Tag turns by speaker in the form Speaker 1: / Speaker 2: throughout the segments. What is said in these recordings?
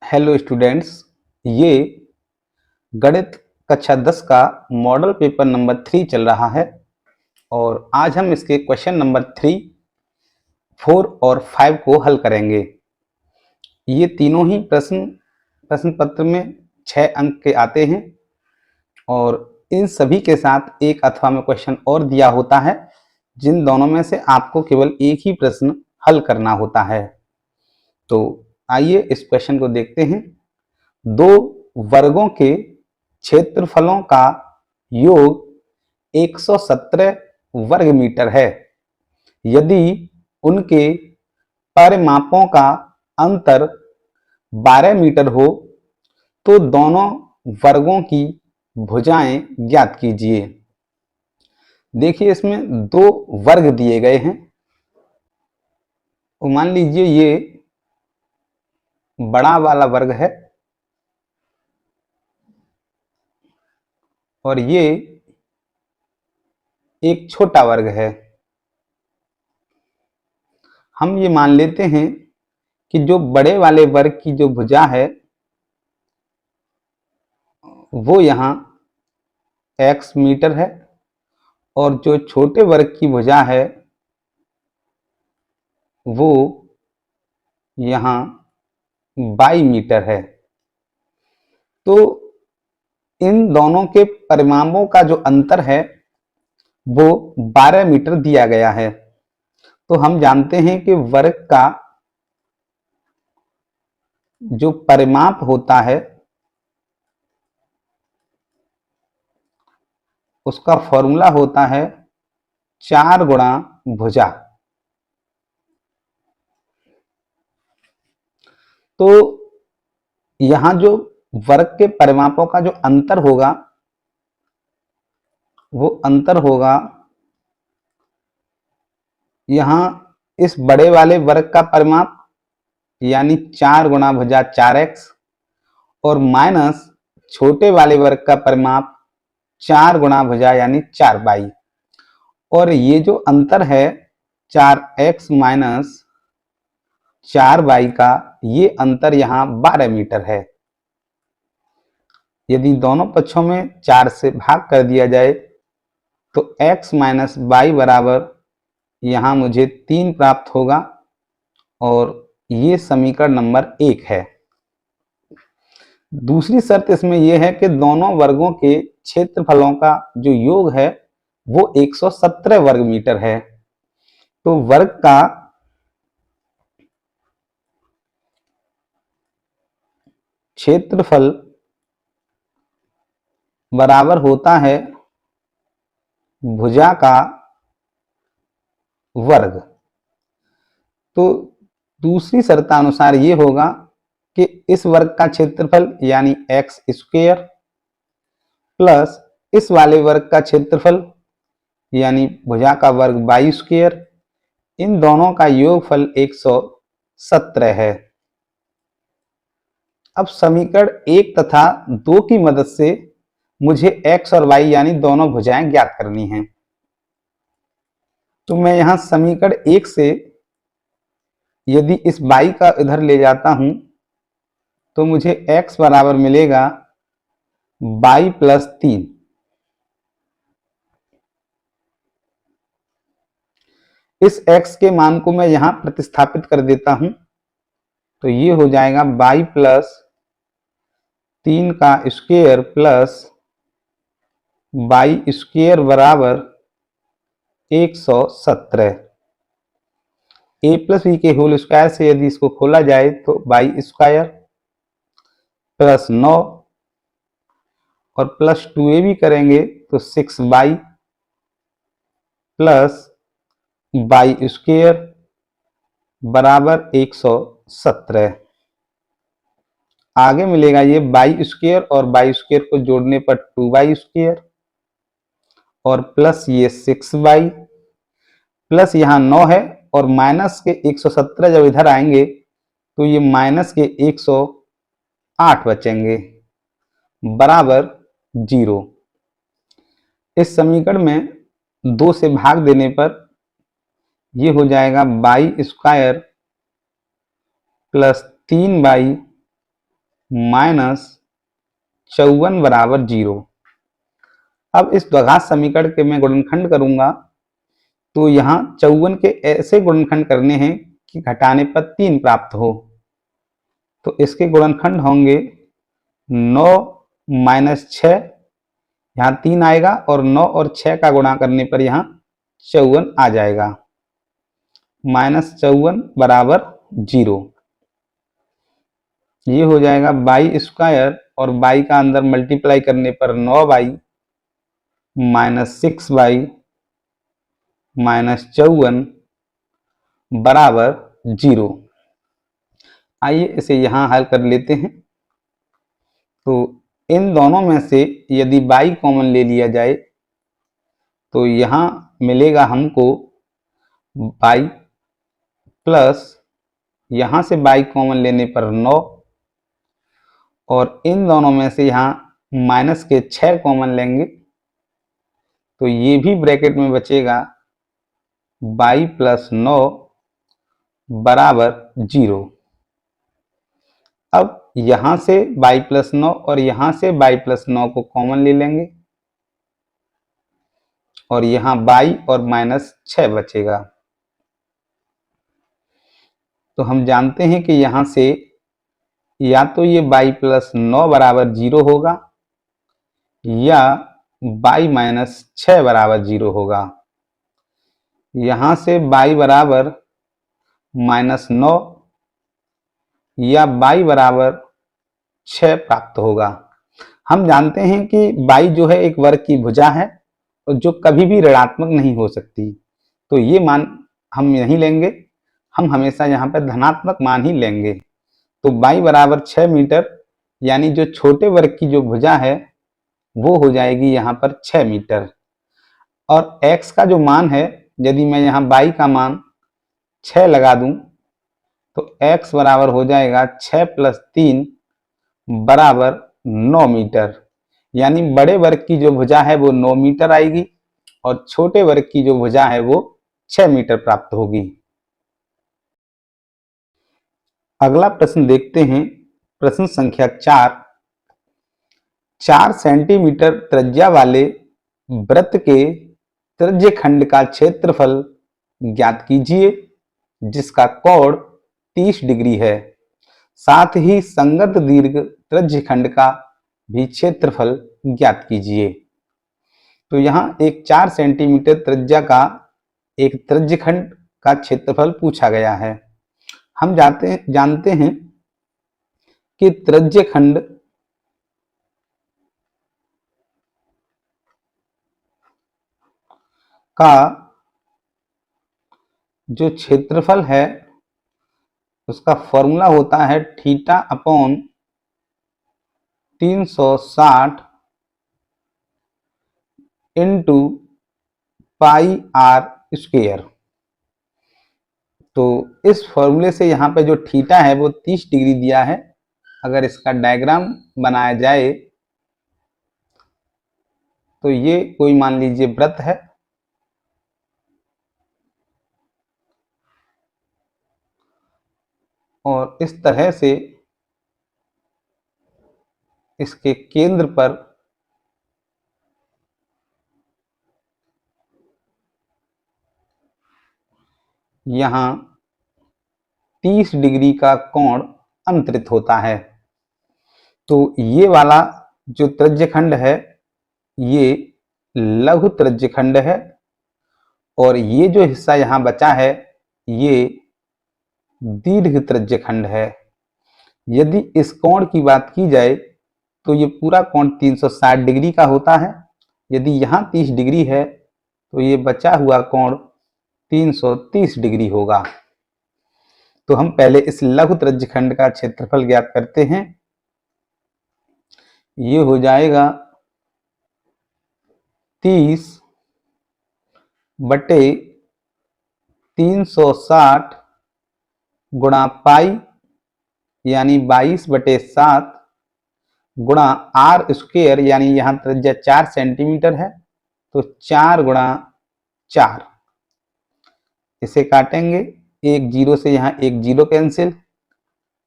Speaker 1: Hello students, ये गणित कक्षा 10 का मॉडल पेपर नंबर 3 चल रहा है और आज हम इसके क्वेश्चन नंबर 3, 4 और 5 को हल करेंगे। ये तीनों ही प्रश्न पत्र में 6 अंक के आते हैं और इन सभी के साथ एक अथवा में क्वेश्चन और दिया होता है, जिन दोनों में से आपको केवल एक ही प्रश्न हल करना होता है। तो आइए इस क्वेश्चन को देखते हैं। दो वर्गों के क्षेत्रफलों का योग 117 वर्ग मीटर है। यदि उनके परिमापों का अंतर 12 मीटर हो तो दोनों वर्गों की भुजाएं ज्ञात कीजिए। देखिए, इसमें दो वर्ग दिए गए हैं। मान लीजिए ये बड़ा वाला वर्ग है और ये एक छोटा वर्ग है। हम ये मान लेते हैं कि जो बड़े वाले वर्ग की जो भुजा है वो यहाँ x मीटर है और जो छोटे वर्ग की भुजा है वो यहाँ y मीटर है। तो इन दोनों के परिमापों का जो अंतर है वो 12 मीटर दिया गया है। तो हम जानते हैं कि वर्ग का जो परिमाप होता है उसका फॉर्मूला होता है 4 गुणा भुजा। तो यहां जो वर्ग के परिमापों का जो अंतर होगा वो अंतर होगा यहां इस बड़े वाले वर्ग का परिमाप यानी 4 गुणा भुजा 4x और माइनस छोटे वाले वर्ग का परिमाप 4 गुणा भुजा यानी 4y। और ये जो अंतर है 4x माइनस 4y का, ये अंतर यहाँ 12 मीटर है। यदि दोनों पक्षों में 4 से भाग कर दिया जाए तो x माइनस y बराबर यहाँ मुझे 3 प्राप्त होगा और ये समीकरण नंबर 1 है। दूसरी शर्त इसमें यह है कि दोनों वर्गों के क्षेत्रफलों का जो योग है वो 117 वर्ग मीटर है। तो वर्ग का क्षेत्रफल बराबर होता है भुजा का वर्ग। तो दूसरी शर्तानुसार ये होगा कि इस वर्ग का क्षेत्रफल यानी एक्स स्क्वायर प्लस इस वाले वर्ग का क्षेत्रफल यानी भुजा का वर्ग वाई स्क्वायर, इन दोनों का योगफल 117 है। अब समीकरण 1 तथा 2 की मदद से मुझे x और y यानी दोनों भुजाएं ज्ञात करनी हैं। तो मैं यहां समीकरण 1 से यदि इस y का इधर ले जाता हूं तो मुझे x बराबर मिलेगा y प्लस 3। इस x के मान को मैं यहां प्रतिस्थापित कर देता हूं तो ये हो जाएगा y प्लस 3 का स्क्वायर प्लस y स्क्वायर बराबर 117। a प्लस बी के होल स्क्वायर से यदि इसको खोला जाए तो y स्क्वायर प्लस 9 और प्लस 2a भी करेंगे तो 6y प्लस y स्क्वायर बराबर 117। आगे मिलेगा ये y स्क्वायर और y स्क्वायर को जोड़ने पर 2y स्क्वायर और प्लस ये 6y प्लस यहाँ 9 है और माइनस के 117 जब इधर आएंगे तो ये माइनस के 108 बचेंगे बराबर 0। इस समीकरण में 2 से भाग देने पर ये हो जाएगा y स्क्वायर प्लस 3y -54 बराबर 0। अब इस द्विघात समीकरण के मैं गुणनखंड करूंगा तो यहाँ 54 के ऐसे गुणनखंड करने हैं कि घटाने पर 3 प्राप्त हो। तो इसके गुणनखंड होंगे 9 - 6, यहाँ 3 आएगा और 9 और 6 का गुणा करने पर यहाँ 54 आ जाएगा। -54 बराबर 0। ये हो जाएगा बाई स्क्वायर और बाई का अंदर मल्टीप्लाई करने पर 9 - 6 -54 बराबर 0। आइए इसे यहाँ हल कर लेते हैं। तो इन दोनों में से यदि बाई कॉमन ले लिया जाए तो यहाँ मिलेगा हमको बाई प्लस यहाँ से बाई कॉमन लेने पर 9 और इन दोनों में से यहाँ माइनस के 6 कॉमन लेंगे तो ये भी ब्रैकेट में बचेगा बाई प्लस 9 बराबर 0। अब यहाँ से बाई प्लस 9 और यहाँ से बाई प्लस 9 को कॉमन ले लेंगे और यहाँ बाई और -6 बचेगा। तो हम जानते हैं कि यहाँ से या तो ये बाई प्लस 9 बराबर 0 होगा या बाई -6 बराबर 0 होगा। यहाँ से बाई बराबर -9 या बाई बराबर 6 प्राप्त होगा। हम जानते हैं कि बाई जो है एक वर्ग की भुजा है और जो कभी भी ऋणात्मक नहीं हो सकती। तो ये मान हम नहीं लेंगे, हम हमेशा यहाँ पर धनात्मक मान ही लेंगे। तो बाई बराबर 6 मीटर यानी जो छोटे वर्ग की जो भुजा है वो हो जाएगी यहाँ पर 6 मीटर। और x का जो मान है यदि मैं यहाँ बाई का मान 6 लगा दूं तो x बराबर हो जाएगा 6 + 3 बराबर 9 मीटर। यानी बड़े वर्ग की जो भुजा है वो 9 मीटर आएगी और छोटे वर्ग की जो भुजा है वो 6 मीटर प्राप्त होगी। अगला प्रश्न देखते हैं। प्रश्न संख्या 4। 4 सेंटीमीटर त्रिज्या वाले वृत्त के त्रिज्यखंड का क्षेत्रफल ज्ञात कीजिए जिसका कोण 30 डिग्री है। साथ ही संगत दीर्घ त्रिज्यखंड का भी क्षेत्रफल ज्ञात कीजिए। तो यहाँ एक 4 सेंटीमीटर त्रिज्या का एक त्रिज्यखंड का क्षेत्रफल पूछा गया है। हम जानते हैं कि त्रिज्यखंड का जो क्षेत्रफल है उसका फॉर्मूला होता है θ/360 × πr²। तो इस फॉर्मूले से यहाँ पे जो थीटा है वो 30 डिग्री दिया है। अगर इसका डायग्राम बनाया जाए तो ये कोई मान लीजिए वृत्त है और इस तरह से इसके केंद्र पर यहाँ 30 डिग्री का कोण अंतरित होता है। तो ये वाला जो त्रिज्यखंड है ये लघु त्रिज्यखंड है और ये जो हिस्सा यहाँ बचा है ये दीर्घ त्रिज्यखंड है। यदि इस कोण की बात की जाए तो ये पूरा कोण 360 डिग्री का होता है। यदि यहाँ 30 डिग्री है तो ये बचा हुआ कोण 330 डिग्री होगा। तो हम पहले इस लघु त्रिज्यखंड का क्षेत्रफल ज्ञात करते हैं। ये हो जाएगा 30/360 गुणा पाई यानी 22/7 गुणा r² यानी यहाँ त्रिज्या 4 सेंटीमीटर है तो 4 × 4। इसे काटेंगे, एक जीरो से यहाँ एक जीरो कैंसिल,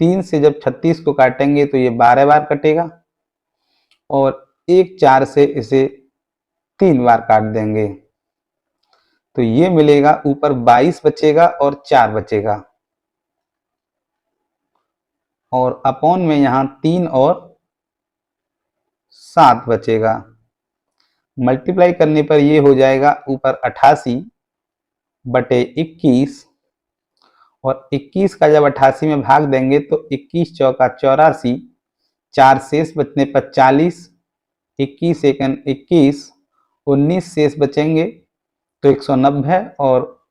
Speaker 1: 3 से जब 36 को काटेंगे तो ये 12 बार कटेगा, और 1 4 से इसे 3 बार काट देंगे तो ये मिलेगा, ऊपर 22 बचेगा और 4 बचेगा, और अपॉन में यहाँ 3 और 7 बचेगा। मल्टीप्लाई करने पर ये हो जाएगा ऊपर 88 बटे 21, और 21 का जब 88 में भाग देंगे तो 21 चौका 84, 4 शेष बचने पर 40, 21 एकन 21, 19 शेष बचेंगे तो 190, और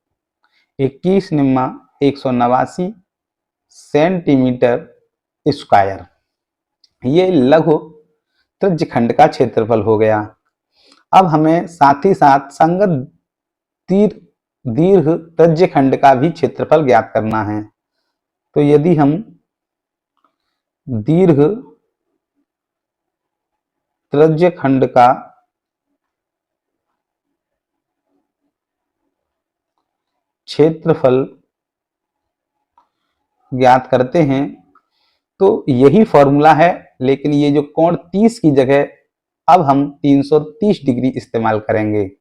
Speaker 1: 21 निम्मा 189 सेंटीमीटर स्क्वायर। ये लघु त्रिज्यखंड का क्षेत्रफल हो गया। अब हमें साथ ही साथ संगत दीर्घ त्रिज्यखंड का भी क्षेत्रफल ज्ञात करना है। तो यदि हम दीर्घ त्रिज्यखंड का क्षेत्रफल ज्ञात करते हैं तो यही फॉर्मूला है, लेकिन ये जो कोण 30 की जगह अब हम 330 डिग्री इस्तेमाल करेंगे।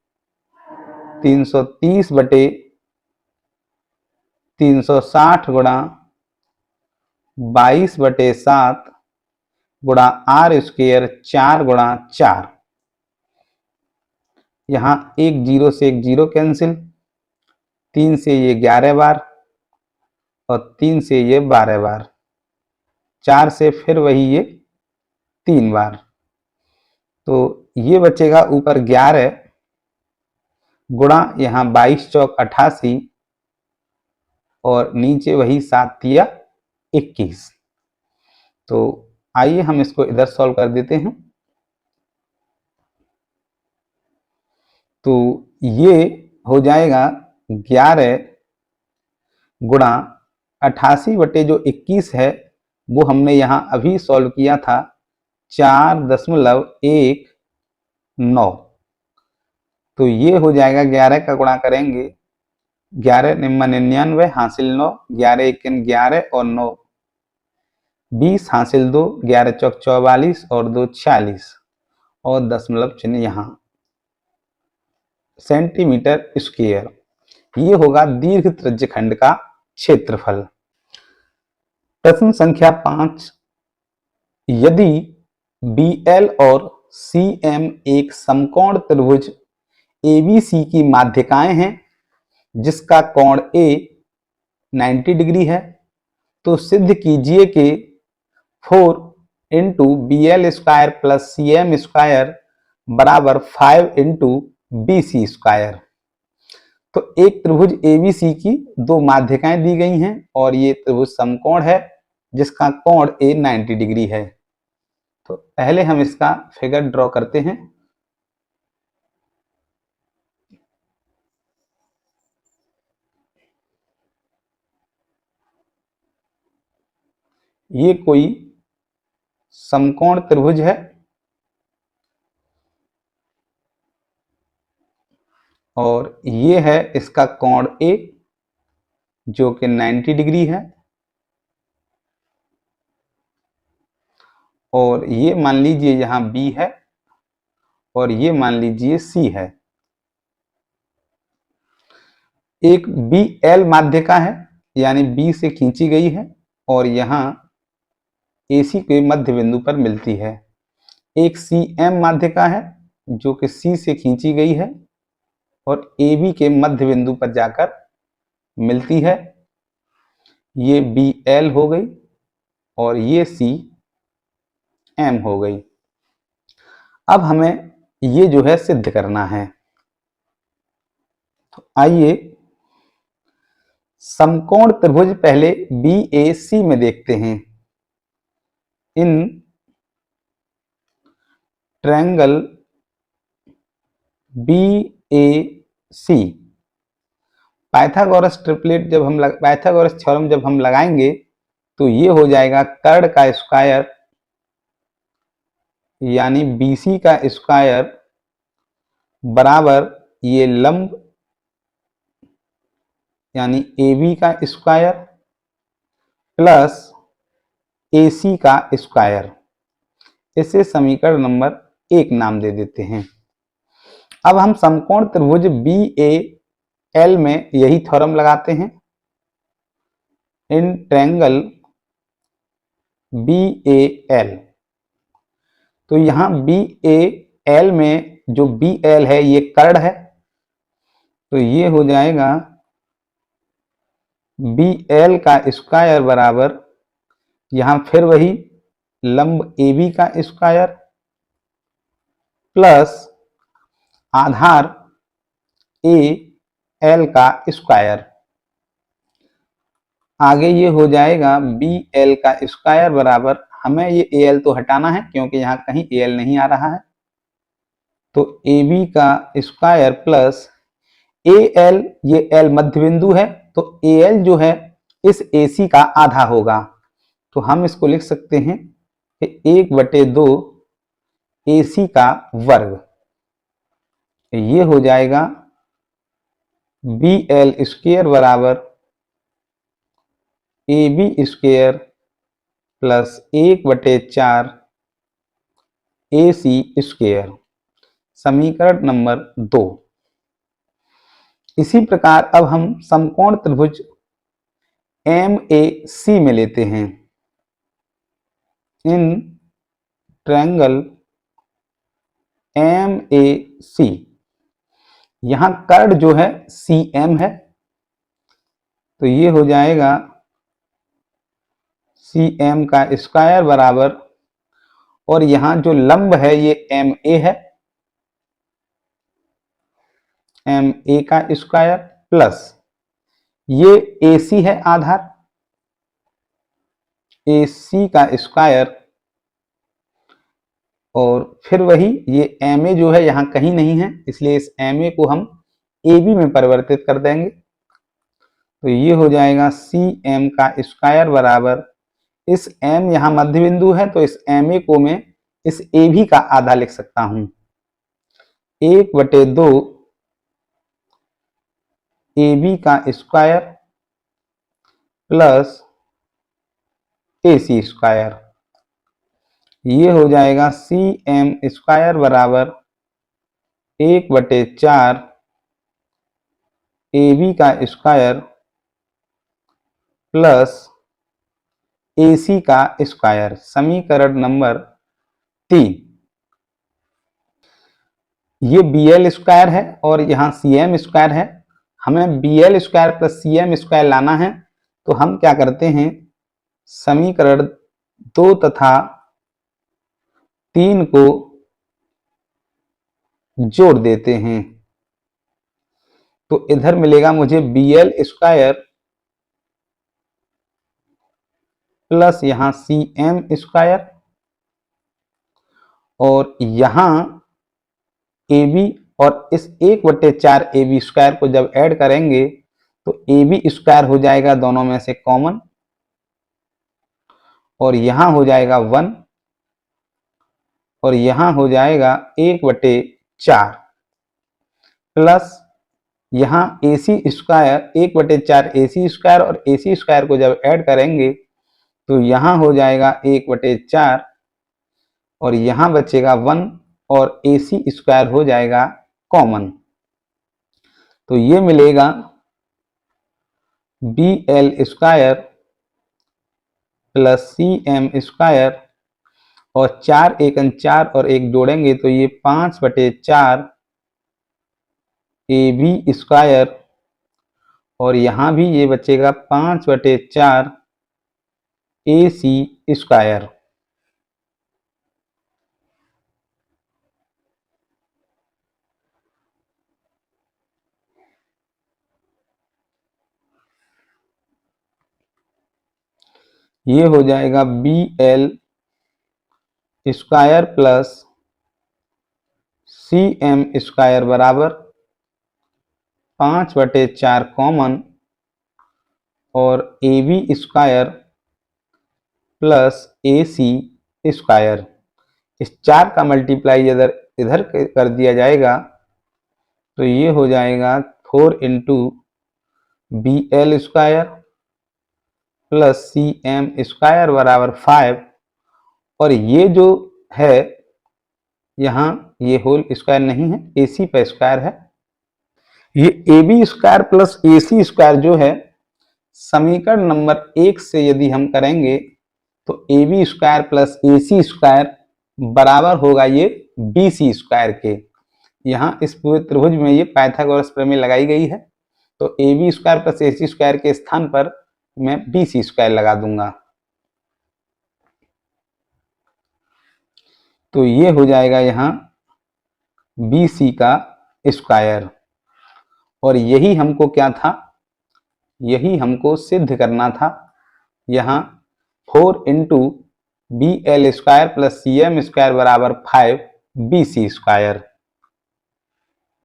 Speaker 1: 330 बटे 360 गुणा 22 बटे 7 गुणा आर स्क्वायर 4 गुणा 4। यहाँ एक जीरो से एक जीरो कैंसिल, 3 से ये 11 बार और 3 से ये 12 बार, 4 से फिर वही ये 3 बार, तो ये बचेगा ऊपर 11 गुणा यहाँ 22 चौक 88 और नीचे वही 7 तिया 21। तो आइए हम इसको इधर सॉल्व कर देते हैं। तो ये हो जाएगा 11 गुणा 88 बटे जो 21 है वो हमने यहाँ अभी सॉल्व किया था 4.19। तो ये हो जाएगा 11 का गुणा करेंगे, 11 निम्मा 99 हासिल 9, 11 एकन 11 और 9 20 हासिल 2, 11 चौक 44 और 2 46 और दशमलव चिन्ह यहाँ सेंटीमीटर स्क्वायर। ये होगा दीर्घ त्रिज्यखंड का क्षेत्रफल। प्रश्न संख्या 5, यदि BL और CM एक समकोण त्रिभुज ABC की माध्यिकाएं हैं जिसका कोण A 90 डिग्री है, तो सिद्ध कीजिए कि 4 into BL square plus CM square बराबर 5 इंटू BC स्क्वायर। तो एक त्रिभुज ABC की दो माध्यिकाएं दी गई हैं और ये त्रिभुज समकोण है जिसका कोण A 90 डिग्री है। तो पहले हम इसका फिगर ड्रॉ करते हैं। ये कोई समकोण त्रिभुज है और ये है इसका कोण A जो कि 90 डिग्री है, और ये मान लीजिए यहाँ B है और ये मान लीजिए C है। एक BL माध्यिका है यानी B से खींची गई है और यहाँ AC के मध्य बिंदु पर मिलती है। एक CM माध्यिका है जो कि C से खींची गई है और AB के मध्य बिंदु पर जाकर मिलती है। ये BL हो गई और ये CM हो गई। अब हमें ये जो है सिद्ध करना है। तो आइए समकोण त्रिभुज पहले BAC में देखते हैं। In triangle BAC Pythagoras triplet जब हम पाइथागोरस थ्योरम जब हम लगाएंगे तो ये हो जाएगा कर्ण का स्क्वायर यानी BC का स्क्वायर बराबर ये लंब यानी AB का स्क्वायर प्लस AC का स्क्वायर। इसे समीकरण नंबर 1 नाम दे देते हैं। अब हम समकोण त्रिभुज BAL में यही थ्योरम लगाते हैं। इन ट्रायंगल BAL, तो यहां BAL में जो BL है ये कर्ण है, तो ये हो जाएगा BL का स्क्वायर बराबर, यहां फिर वही लंब AB का स्क्वायर प्लस आधार AL का स्क्वायर। आगे ये हो जाएगा BL का स्क्वायर बराबर, हमें ये AL तो हटाना है क्योंकि यहाँ कहीं AL नहीं आ रहा है, तो AB का स्क्वायर प्लस AL, ये L मध्य बिंदु है तो AL जो है इस AC का आधा होगा, तो हम इसको लिख सकते हैं कि 1/2 AC का वर्ग। ये हो जाएगा BL स्क्वायर बराबर AB square plus 1/4 AC square, समीकरण नंबर 2। इसी प्रकार अब हम समकोण त्रिभुज MAC में लेते हैं। इन ट्रायंगल MAC, यहां कर्ण जो है CM है, तो ये हो जाएगा CM का स्क्वायर बराबर, और यहां जो लंब है ये MA है, MA का स्क्वायर प्लस ये AC है आधार, AC का स्क्वायर, और फिर वही ये MA जो है यहाँ कहीं नहीं है, इसलिए इस MA को हम AB में परिवर्तित कर देंगे, तो ये हो जाएगा CM का स्क्वायर बराबर, इस M यहाँ मध्य बिंदु है तो इस MA को मैं इस AB का आधा लिख सकता हूं, 1/2 AB का स्क्वायर प्लस AC स्क्वायर। ये हो जाएगा CM स्क्वायर बराबर 1/4 AB का स्क्वायर प्लस AC का स्क्वायर, समीकरण नंबर 3। ये BL स्क्वायर है और यहाँ CM स्क्वायर है, हमें BL square plus CM square लाना है, तो हम क्या करते हैं, समीकरण 2 तथा 3 को जोड़ देते हैं, तो इधर मिलेगा मुझे BL स्क्वायर प्लस यहाँ CM स्क्वायर, और यहाँ AB और इस 1/4 AB स्क्वायर को जब ऐड करेंगे तो AB स्क्वायर हो जाएगा दोनों में से कॉमन, और यहाँ हो जाएगा 1, और यहाँ हो जाएगा 1/4 प्लस यहाँ AC स्क्वायर 1/4 AC स्क्वायर, और AC स्क्वायर को जब ऐड करेंगे तो यहाँ हो जाएगा 1/4, और यहाँ बचेगा 1, और AC स्क्वायर हो जाएगा कॉमन, तो ये मिलेगा BL square plus CM square, और 4 एकन 4 और 1 जोड़ेंगे तो ये 5/4 AB स्क्वायर, और यहाँ भी ये बचेगा 5/4 AC स्क्वायर। ये हो जाएगा BL square plus CM square बराबर 5/4 कॉमन, और AB square plus AC square, इस 4 का मल्टीप्लाई इधर इधर कर दिया जाएगा, तो ये हो जाएगा 4 into BL square plus C M square बराबर 5, और ये जो है यहाँ ये होल स्क्वायर नहीं है, ए सी पर स्क्वायर है। ये A B square plus A C square जो है समीकरण नंबर 1 से यदि हम करेंगे तो A B square plus A C square बराबर होगा ये बी सी स्क्वायर के। यहाँ इस पूरे त्रिभुज में ये पाइथागोरस प्रमेय लगाई गई है, तो A B square plus A C square के स्थान पर मैं बी सी स्क्वायर लगा दूंगा। तो ये हो जाएगा यहाँ बी सी का स्क्वायर, और यही हमको क्या था, यही हमको सिद्ध करना था। यहाँ 4 into B L square plus C M square बराबर 5 बी सी स्क्वायर।